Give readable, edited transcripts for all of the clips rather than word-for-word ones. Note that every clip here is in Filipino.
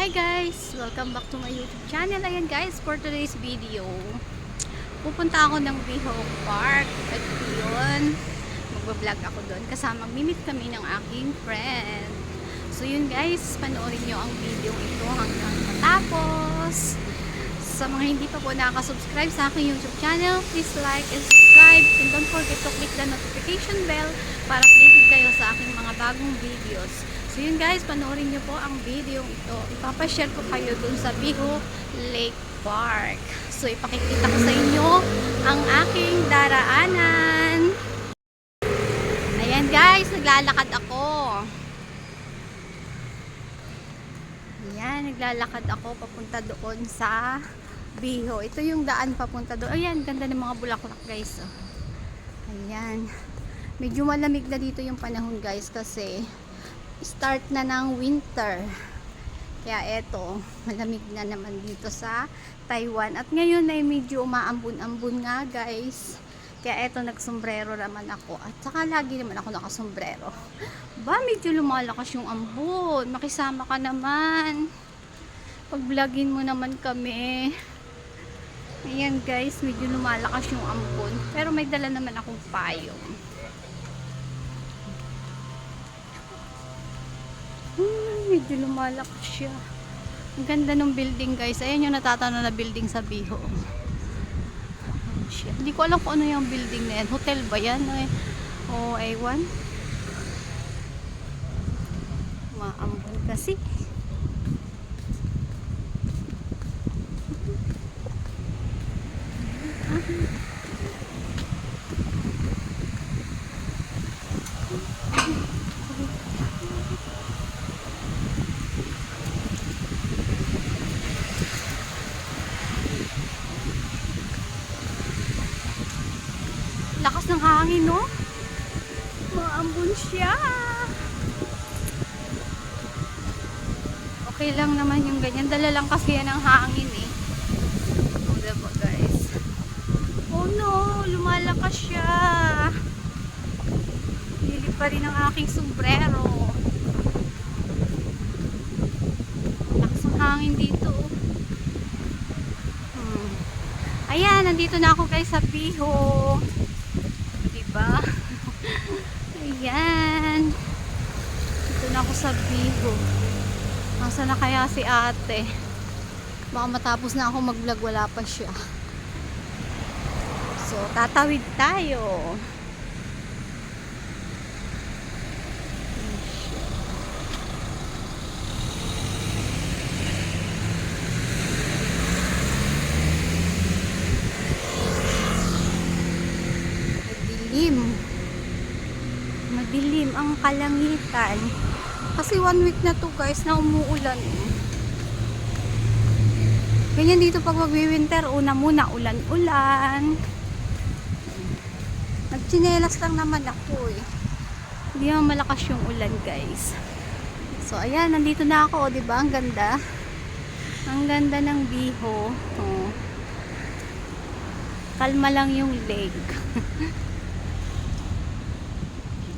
Hi guys! Welcome back to my YouTube channel. Ayan guys, for today's video, pupunta ako ng Biho Park. At yun, magbablog ako doon. Kasama, mimit kami ng aking friend. So yun guys, panoorin nyo ang video ito hanggang matapos. Sa mga hindi pa po nakasubscribe sa aking YouTube channel, please like and subscribe. And don't forget to click the notification bell para updated kayo sa aking mga bagong videos. So yun guys, panoorin nyo po ang video ito. Ipapashare ko kayo dun sa Biho Lake Park. So ipakikita ko sa inyo ang aking daraanan. Ayan guys, naglalakad ako. Ayan, naglalakad ako papunta doon sa Biho. Ito yung daan papunta doon. Ayan, ganda ng mga bulaklak guys. Ayan. Medyo malamig na dito yung panahon guys kasi start na ng winter. Kaya eto, malamig na naman dito sa Taiwan. At ngayon ay medyo umaambun-ambun nga guys. Kaya eto, nagsombrero naman ako. At saka lagi naman ako nakasombrero. Ba, medyo lumalakas yung ambon. Makisama ka naman. Pag-vlogin mo naman kami. Ayan guys, medyo lumalakas yung ambon. Pero may dala naman akong payong. Medyo lumalakas siya. Ang ganda ng building guys. Ayan yung natatanaw na building sa Biho. Hindi ko alam kung ano yung building na yan. Hotel ba yan? O A1? Maambon kasi. Lakas ng hangin, no? Maambon siya. Okay lang naman yung ganyan. Dala lang kasi yan ang hangin, eh. O, diba, guys? Oh, no! Lumalakas siya. Lili pa rin ang aking sombrero. Lakas ng hangin dito. Ayan, nandito na ako guys sa Biho. Diba? Ayan. Dito na ako sa Biho. Nasa na kaya si ate? Baka matapos na ako mag-vlog, wala pa siya. So, tatawid tayo. Madilim ang kalangitan kasi 1 week na to guys na umuulan. Ganyan dito pag mag-winter, una muna ulan-ulan. Nagtsinelas lang naman ako eh. Hindi naman malakas yung ulan guys. So ayan, nandito na ako, di ba? Ang ganda. Ang ganda ng Biho. Oh. Kalma lang yung lake.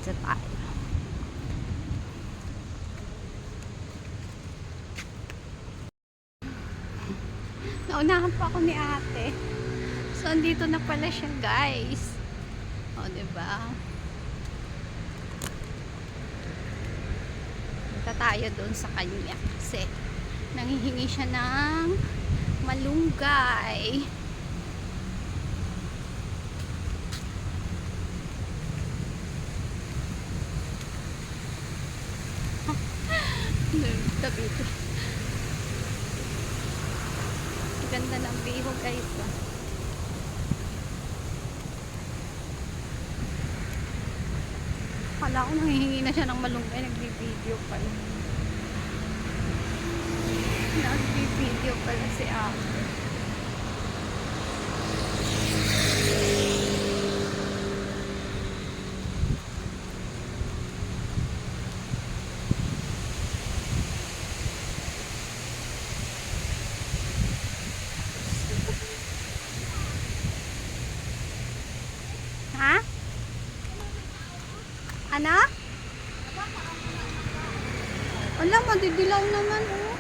Dito tayo. Naunahan pa ako ni ate. So, andito na pala siya, guys. O, diba? Punta tayo doon sa kanya. Kasi, nanghihingi siya ng malunggay. Tabi ito. Ganda ng Biho guys. Kala ko nanghihingi na siya ng malunggay. Nagbi-video pala. Nagbi-video pala si ate. Ha? Ano? Wala, madidilaw naman, oh.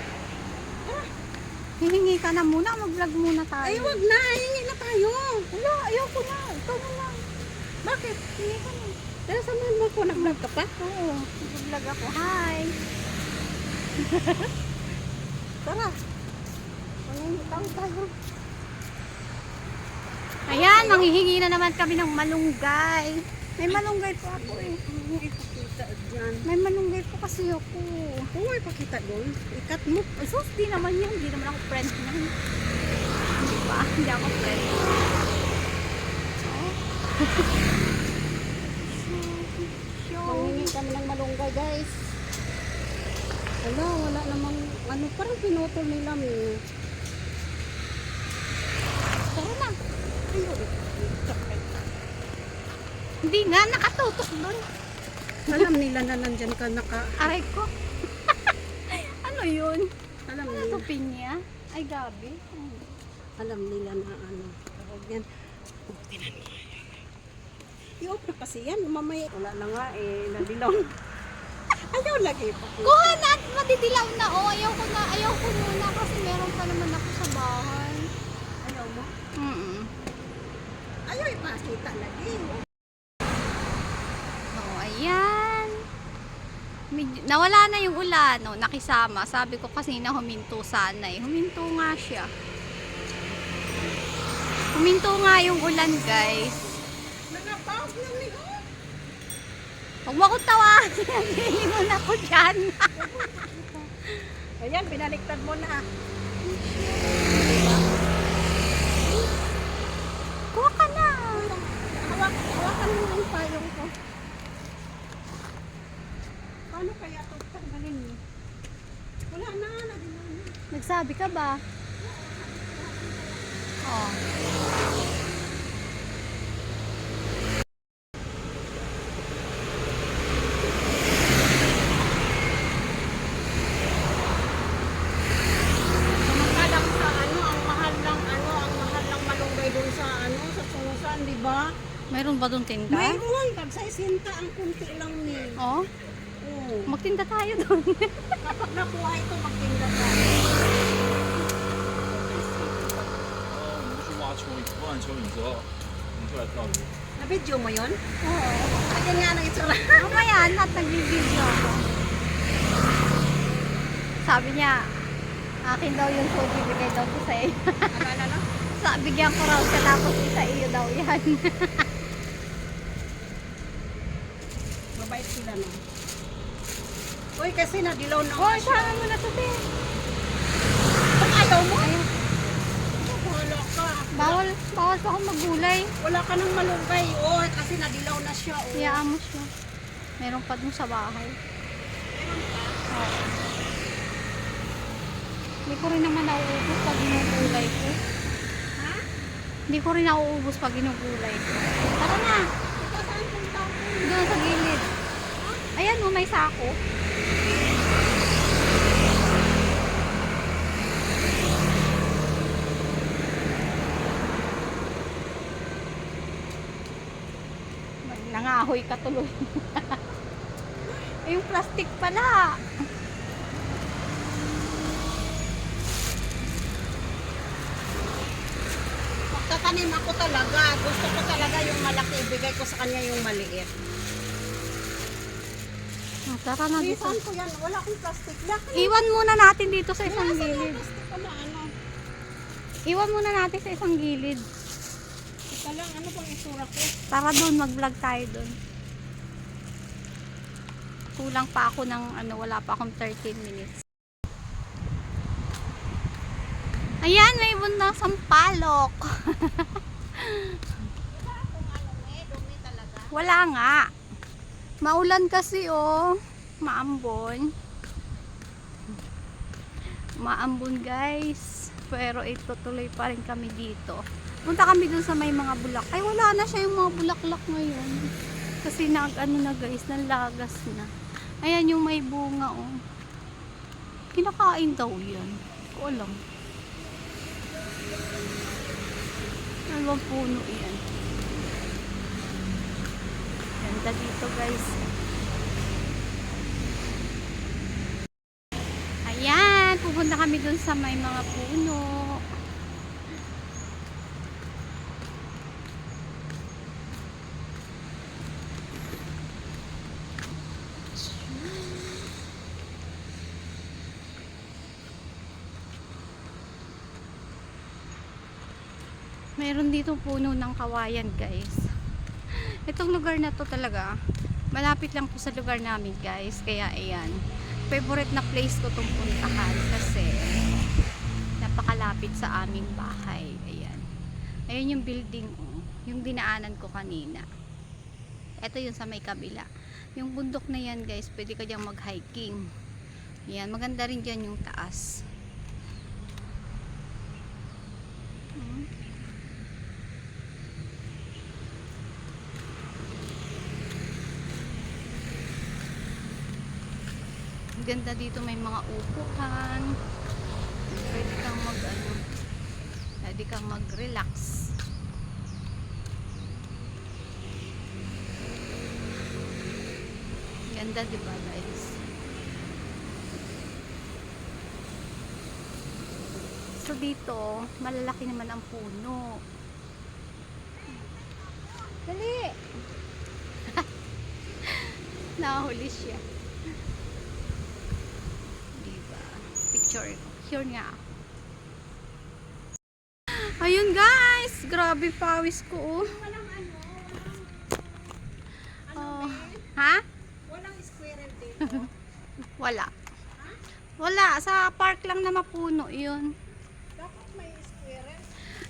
Hihingi ka na muna, mag-vlog muna tayo. Ay, wag na. Hingi na tayo. Wala, ayoko na. Ikaw na lang. Bakit? Hingi ka na. Pero samahan mo ko, nag-vlog ka pa? Oo, mag-vlog ako. Hi! Tara. Hingi tayo. Ayan, manghihingi na naman kami ng malunggay. May malunggay po ako eh. Ay, ipakita dyan. May malunggay po kasi ako. Oo, ipakita doon. Ikat mo. Ay, sus, di naman yan. Di naman ako friend niyan. Di ba? Hindi ako friend. Manghingi kami ng malunggay, guys. Wala namang, parang pinutol nila mo. Tara na. Ayun. Hindi nga, nakatutok doon. Alam nila na nandyan ka Aray ko. Ano yun? Alam Ano nila. to, pinya? Ay, gabi. Alam nila na tawag yan. Tinan mo. I-off na kasi yan. Mamaya. Wala na nga nadilaw. Ayaw lagi pa. Kuha na at madidilaw na. Oh, ayaw ko muna kasi meron pa naman ako sa bahay. Ayaw mo? Ayaw ipakita lagi. Oh, ayan. Nawala na yung ulan, no? Nakisama. Sabi ko kasi na huminto sana eh. Huminto nga siya. Huminto nga yung ulan, guys. Nagapawag ng liho. Huwag mo akong tawagin. Nagilingon ako dyan. Ayan, binaliktad mo na. Kuha ka na. Hawakan mo yung payong ko. Paano kaya ito tanggalin mo? Wala na, nadilaw na. Nagsabi ka ba? Oh. Samantalang sa ang mahal ng malunggay doon sa sa Sungusan, di ba? Mayroon ba doon tinda? Mayroon, sa isinta ang kunti lang ni. Oh, Oo. magtinda tayo doon. Kapag nakuha ito, magtinda ka. 我们去挖蚯蚓，挖完蚯蚓之后，我们就来钓鱼。 Na-video mo yun? Oo. Ayan nga ng itsura. Mamaya, at nag-video ako. Sabi niya, akin daw yung food, bibigay daw ko sa iyo. Ano? Bigyan ko raw siya, tapos sa iyo daw yan. Mabait sila na. Uy, kasi nadilaw na. Oh, sama mo na to, te. Pag ayaw mo? Ayun. Wala ka. Bawal pa akong magulay. Wala ka ng malunggay. Oh, kasi nadilaw na siya. Oh. Hayaan mo siya. Meron pa dun sa bahay. Oo. Hindi ko rin naman nauubos pag ginugulay ko. Ha? Hindi ko rin nauubos pag ginugulay ko. Tara na. Ito saan punta ko? Doon sa gilid. Ayan mo, may sako. Nangahoy ka tuloy. Yung plastic pala. Magtatanim ako talaga. Gusto ko talaga yung malaki. Ibigay ko sa kanya yung maliit. Tara na dito. Saan ko yan? Wala akong plastic. Laki. Iwan muna natin dito sa isang Nasaan yung gilid. plastic ko na ano? Iwan muna natin sa isang gilid. Ito lang, ano bang itsura ko? Tara doon, mag-vlog tayo doon. Kulang pa ako ng wala pa akong 13 minutes. Ayan, may bundang sampalok. Dumi talaga. Wala nga. Maulan kasi oh. Maambon. Maambon guys. Pero itutuloy pa rin kami dito. Punta kami dun sa may mga bulak. Ay wala na siya yung mga bulaklak ngayon. Kasi na guys, nalagas na. Ayan yung may bunga oh. Kinakain daw yan. Ko alam. Ano bang puno yan? Ganda dito guys. Ayan, pupunta Pupunta kami dun sa may mga puno. Meron dito puno ng kawayan, guys. Itong lugar na to talaga, malapit lang po sa lugar namin, guys. Kaya ayan, favorite na place ko itong puntahan kasi napakalapit sa aming bahay. Ayan. Ayan yung building, oh, yung dinaanan ko kanina. Ito yung sa may kabila. Yung bundok na yan, guys, pwede ka diyang mag-hiking. Ayan, maganda rin dyan yung taas. Ganda dito, may mga upuan. Pwede kang pwede kang mag-relax. Ganda, di ba, guys? So dito, malalaki naman ang puno. Dali! Nahuli siya. Picture nga. Ayun, guys, grabe pawis ko, oh. Oh. Ha? Walang squirrel dito. Wala. Wala, sa park lang na mapuno 'yun. Dapat may squirrel.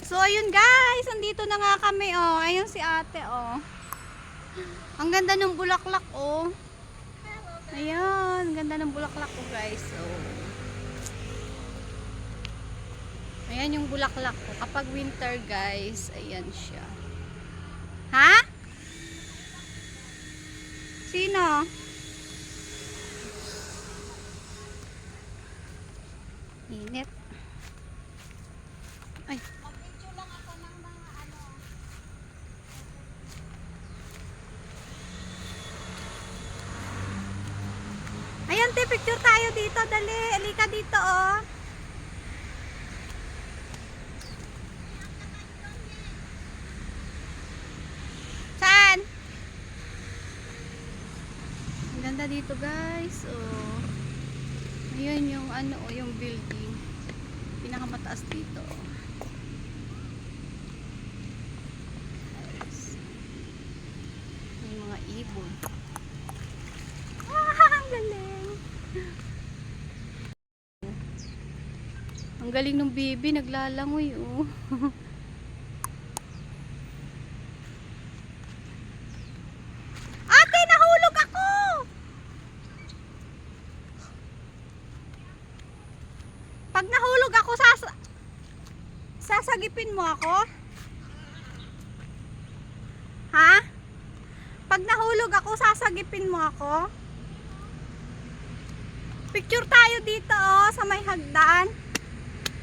So ayun, guys, andito na nga kami, oh. Ayun si Ate, oh. Ang ganda ng bulaklak, oh. Ayun, ganda ng bulaklak, oh, guys. Oh. Ayan yung bulaklak ko. Kapag winter, guys, ayan siya. Ha? Sino? Init. Ay. Mag-video lang ako ng mga ano. Ayan, te, picture tayo dito. Dali, alika dito, oh. Saan? Ang ganda dito, guys. Oh. Ayan yung ano, oh, yung building. Pinakamataas dito, oh. Guys. May mga ibon. Ang galing. Ang galing ng baby, naglalangoy, oh. Ate, nahulog ako! Pag nahulog ako, sasagipin mo ako? Ha? Pag nahulog ako, sasagipin mo ako? Picture tayo dito, oh, sa may hagdan.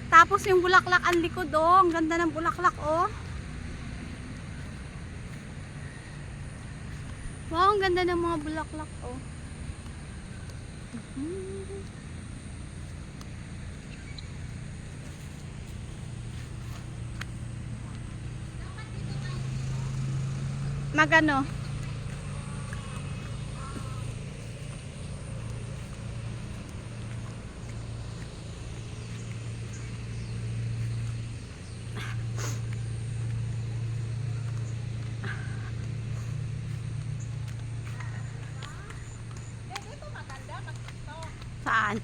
Tapos yung bulaklak ang likod, oh. Ang ganda ng bulaklak, oh. Wow, ang ganda ng mga bulaklak, oh. Magano? Saan?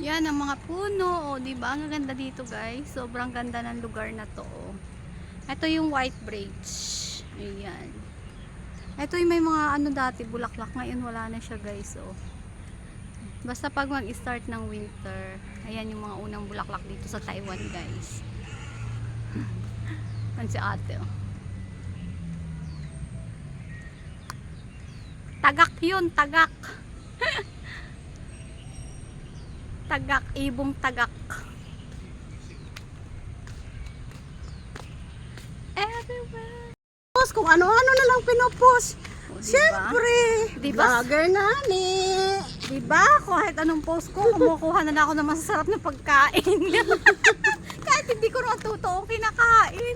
Yan ang mga puno, oh, 'di ba? Ang ganda dito, guys. Sobrang ganda ng lugar na 'to, oh. Ito yung White Bridge. Ayan. Ito yung may mga ano dati bulaklak, ngayon wala na siya, guys, oh. Basta pag mag-start ng winter, ayan yung mga unang bulaklak dito sa Taiwan, guys. Yan si ate, oh. Tagak yun, tagak. Tagak, ibong tagak. Everywhere. Post kung ano-ano na lang pinupost. O, diba? Siyempre, Diba? vlogger na ni. Diba? Kahit anong post ko, kumukuha na ako ng masasarap na pagkain. Kahit hindi ko naman totoong kinakain.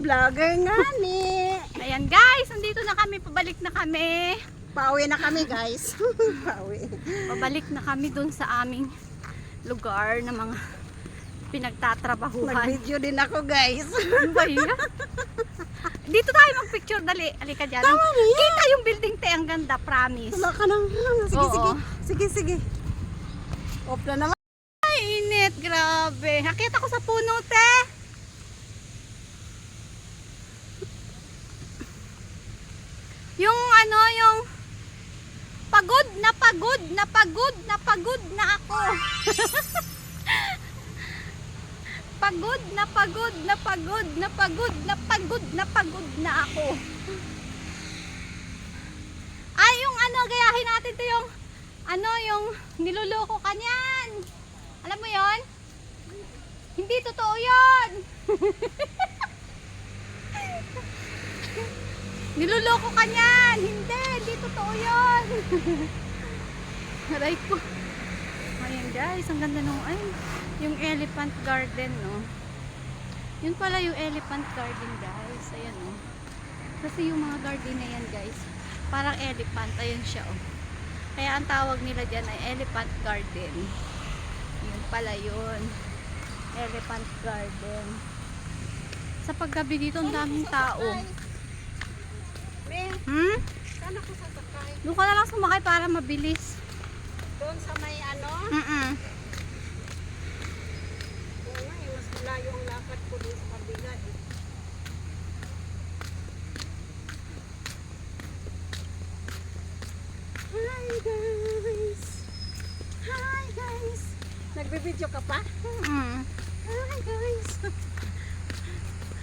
Vlogger nga ni. Ayan guys, nandito na kami, pabalik na kami. Pauwi na kami guys. Pauwi. Pabalik na kami dun sa aming lugar na mga pinagtatrabahuhan. Nag-video din ako guys. Ano ba yun? Dito tayo mag-picture, dali. Alika dyan. Tama na yan. Kita yung building te, ang ganda, promise. Wala ka nang. Sige, Oo. sige. Sige, sige. Off na naman. Ay, init, grabe. Nakita ko sa puno, te. Yung ano, yung pagod na pagod na pagod na pagod na ako. Pagod na pagod na pagod na pagod na pagod na pagod na ako. Ay, yung ano, gayahin natin to yung ano, yung niloloko ka niyan. Alam mo yon? Hindi totoo yon. Niloloko ka niyan. Hindi totoo yon. Aray ko. Ayan guys, ang ganda nung, ay, yung elephant garden, no. Yun pala yung elephant garden, guys. Ayan, no. Kasi yung mga garden na yan, guys, parang elephant. Ayan siya, oh. Kaya ang tawag nila dyan ay elephant garden. Yun pala yun. Elephant garden. Sa paggabi dito, ang daming tao. May, Hmm? saan ako sasakay? Doon ka na lang sumakay para mabilis. Doon sa may ano? Mm-mm. Oo nga, mas malayo ang lakad ko doon sa kabila eh. Hi guys! Hi guys! Nagbe-video ka pa? Mm. Hi guys!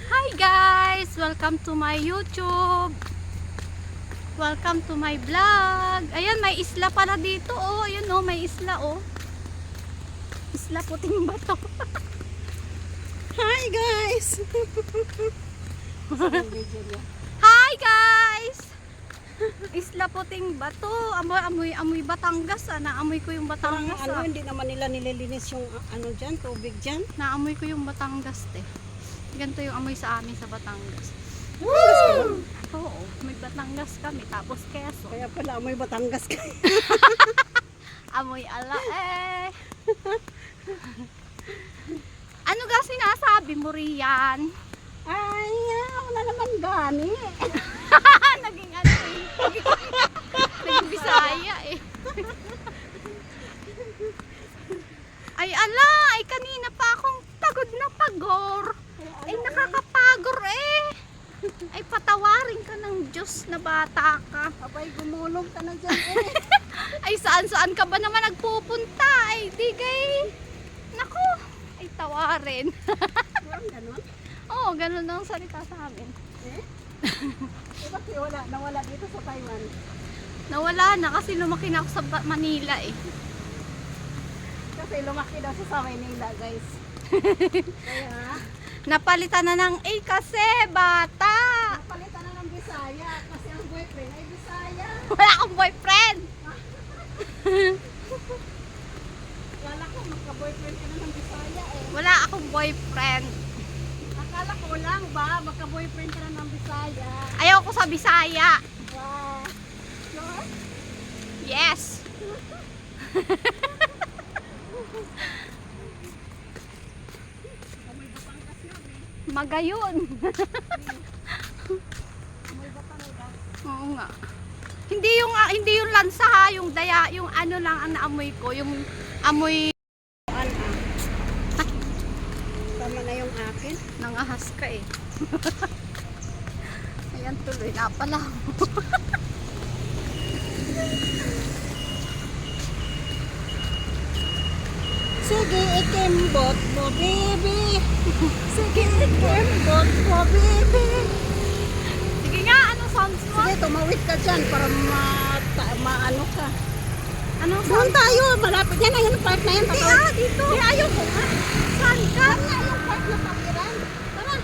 Hi guys! Welcome to my YouTube! Welcome to my vlog! Ayan, may isla pala dito, oh. Ayun, oh, may isla, oh. Isla Puting Bato. Hi guys! Ang video niya. Hi guys! Isla Puting Bato. Amoy Batangas, ah. Naamoy ko yung Parang Batangas, ano, ah. hindi naman nila nililinis yung ano dyan, tubig dyan. Naamoy ko yung Batangas, te. Ganito yung amoy sa amin sa Batangas. Woo! Oo, may Batangas kami. Tapos Quezon. Kaya pala amoy Batangas kayo. Amoy ala eh. Ano ga sinasabi mo riyan? Ay, wala naman gani. Naging ano eh. Naging Bisaya eh. Ay ala, ay kanina pa akong pagod na pagor. Ay nakakapagor eh. Ay patawarin ka ng Diyos na bata ka. Abay, gumulong ka na dyan eh. Ay saan-saan ka ba naman nagpupunta? Ay digay. Naku, ay tawarin. Parang ganun. Oo, ganun ang salita sa amin. Eh? Eh, bakit nawala dito sa Taiwan? Nawala na kasi lumaki na ako sa Manila eh. Kasi lumaki daw siya sa Maynila, guys. Kaya, Napalitan na ng A kasi bata. napalitan na ng Bisaya kasi ang boyfriend ay Bisaya. Wala akong boyfriend. Akala ko magka-boyfriend ka na ng Bisaya eh. Wala akong boyfriend. Akala ko lang ba, magka-boyfriend ka na ng Bisaya. Ayaw ko sa Bisaya. Wow. No? Yes. Amoy Batangas na eh. Magayon. Amoy Batangas. Oo nga. Hindi yung lansa ha, yung daya, yung ano lang ang naamoy ko, yung amoy Tama na yung akin. nangahas ka eh. Ayan tuloy na pala. Sige, ikimbot mo, baby. Sige, ikimbot mo, baby. dyan para maano ka. Ano? Doon tayo, malapit yan. Ayun, park na yan. Dito. Di, ayaw ko nga. Saan ka? Saan nga yung park na papiran? Tara,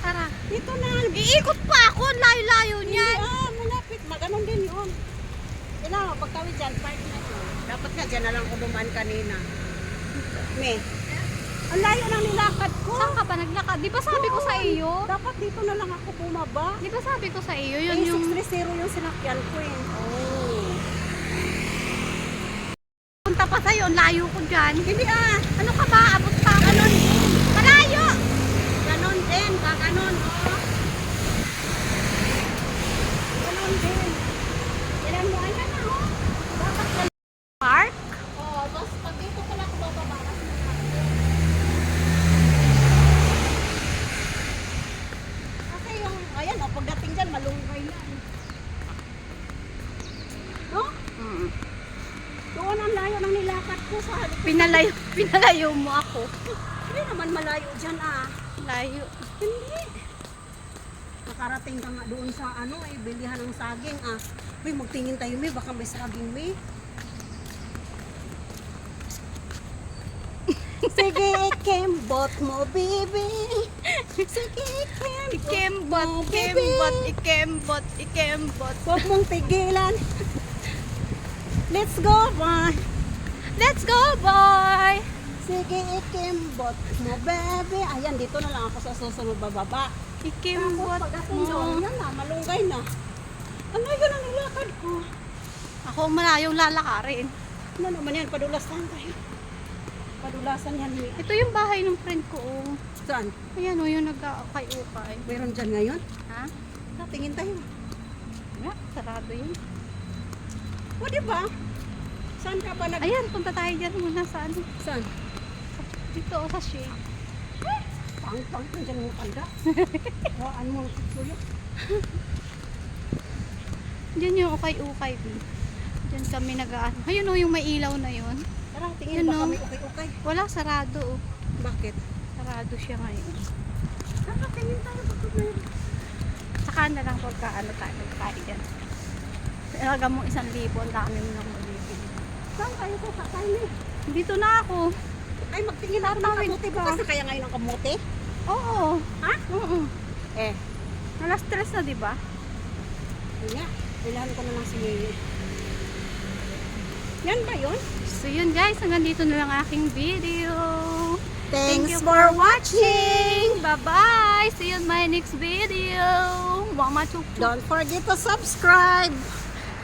Tara. dito na. Iikot pa ako. Layo-layo niyan. Malapit. Maganon din yun. Kailangan, pagtawid dyan, park na yun. Dapat nga dyan na lang kuluman kanina. Me, ang layo ng nilakad ko. Saan ka ba naglakad? Di ba sabi ko sa iyo? Dapat dito na lang ako bumaba. Di ba sabi ko sa iyo? Yun Yung yung 630 yung sinakyan ko eh. Oh. punta pa sa'yo. Ang layo ko dyan. Hindi Ano ka ba? Abot pa ako. Ganon. Malayo. ganon din, kaganon. Oh. Ganon din. Ilan mo, ayan na oh. Dapat ganon. Park? Oh, tapos pag dito pala ako bababa. Kasi yung, ayan oh, pagdating dyan, malunggay yan. No? Mm. Doon ang layo ng nilakad ko sa halip. Pinalayo mo ako. Hindi naman malayo dyan Layo. Hindi. Nakarating ka nga doon sa ano bilihan ng saging Uy, magtingin tayo may, baka may saging may. Sige, ikembot mo, baby. Sige, ikembot Ikembot. Huwag mong tigilan. Let's go, boy. Let's go, boy! Sige, ikembot mo, baby. Ayan, dito na lang ako sa susunod bababa. Ikembot Pagdating doon, mo. yan na, malunggay na. Ano yun ang nilakad ko? Ako malayong lalakarin. Ano naman yan, padulasan tayo. Padulasan yan. Ito yung bahay ng friend ko. Oh. Saan? Ayan o, yung nag-ukay-ukay. Meron dyan ngayon? Ha? Tingin tayo. Yeah, sarado yun. O, diba? Saan ka ba nag... Ayan, punta tayo dyan muna sa ano. Saan? Dito o sa shade. Pang-pang ka dyan mo tanda. Waan mo. Kuya. Diyan yung ukay-ukay. Diyan kami nag-ano. Ayun o, yung may ilaw na yun. Tara, tingin Yun, baka no? may ukay-ukay. Wala, sarado o. Bakit? Sarado siya ngayon. Tara, tingin tayo. Bakit may... Saka na lang pagka ano tayo dyan. Talaga mo 1,000, ang dami mo nang malibig. Saan tayo sa sakay ni? Dito na ako. Ay, magtingin ako ng Tatawid kamuti. ka. Bukas na kaya ngayon ng kamuti? Oo. Ha? Oo. Eh, Alas 3 na, di ba? yun nga. Kailangan ko na lang si Mimi. Yan ba yun? So yun guys, hanggang dito na lang aking video. Thanks you for watching! Bye-bye! See you in my next video. Mama Chuk. Don't forget to subscribe!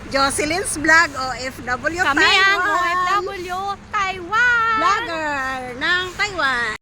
Jocelyn's Vlog, OFW Kami ang Taiwan! OFW